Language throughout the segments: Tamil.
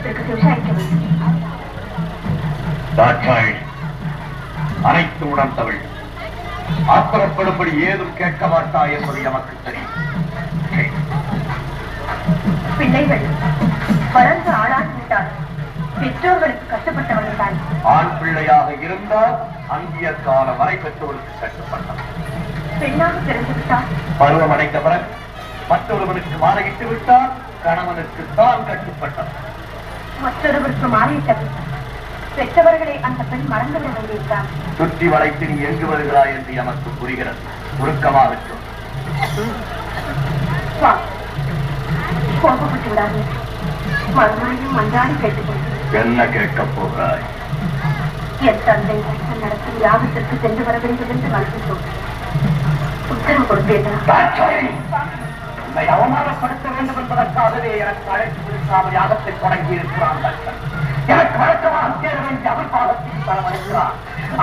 இதற்கு விசாரிக்க வேண்டும். அனைத்து உணர்ந்தவள் ஆத்திரப்படும்படி ஏதும் கேட்க மாட்டா என்பது எமக்கு தெரியும். பிள்ளைகள் வளர்ந்து ஆளாகிவிட்டால் பெற்றோர்களுக்கு கஷ்டப்பட்டவர்கள் தான். ஆண் பிள்ளையாக இருந்தால் அந்திய கால வரை பெற்றோருக்கு கஷ்டப்பட்டார். பெண்ணாக பிறந்துவிட்டால் பருவம் அடைந்த பிறகு மற்றொருவனுக்கு மாலையிட்டு விட்டால் கணவனுக்கு தான் கட்டுப்பட்டார். மற்றொருவருக்கு மாறிவிட்டது பெற்றவர்களை அந்த பெண் மறந்துவிட வேண்டியிருக்கிறார். சுற்றி வளைத்து நீ எங்கு வருகிறாய் என்று எமக்கு புரிகிறது. சுருக்கமாக கோபப்பட்டு விடாது. மறுபடியும் மன்றாடி கேட்டுக்கொண்டு என்ன கேட்கப் போகிறாய்? என் தந்தை நடத்தும் யாகத்திற்கு சென்று வர வேண்டும் என்று மனசிட்டோம். உத்தரவு கொடுப்பீர்களா? உன்னை அவமானப்படுத்த வேண்டும் என்பதற்காகவே எனக்கு அழைத்து விடுக்காமல் யாகத்தை தொடங்கி இருக்கிறான். எனக்கு வழக்கமாக சேர வேண்டிய அவிர்வாதத்தில் தரவழைக்கிறான்.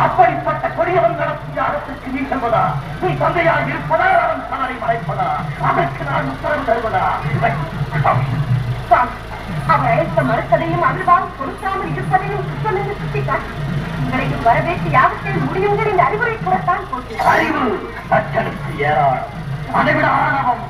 அப்படிப்பட்ட கொடியவன் நடத்தும் யாகத்திற்கு நீ செல்வதா? நீ தந்தையாக இருப்பதா? அவன் தனரை மறைப்பதா? அதற்கு நான் உத்தரவு தருவதா? அவர் அழைத்த மறுத்ததையும் அவிர்வாதம் கொடுக்காமல் இருப்பதையும் குற்றம் என்று சுட்டிக்காட்டி உங்களையும் வரவேற்று யாகத்தை முடியுங்கள் என்று அறிவுரை கூறத்தான் போகிறேன். அறிவு சச்சனுக்கு ஏராளம், அதைவிட ஆணவம்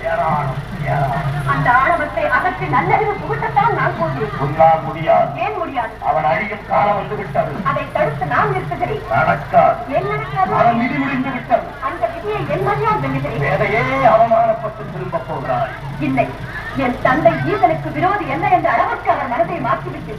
ஏராளம் ஏராளம். அந்த ஆணவத்தை அகற்றி நல்லறிவு புகட்டத்தான் நான் போகிறேன். உன்னால் முடியாது. ஏன் முடியாது? அவன் அழியும் காலம் வந்து விட்டது. அதை தடுத்து நான் நிறுத்துகிறேன். நடக்காது. ஏன் நடக்காது? அவன் விதி முடிந்து விட்டது. அந்த விதியை என் மதியால் வெல்லுகிறேன். வேதையே அவமானப்பட்டு திரும்ப போகிறாய். இல்லை, என் தந்தை ஈசனுக்கு விரோதி என்ன என்ற அளவுக்கு அவர் மனதை மாற்றிவிட்டு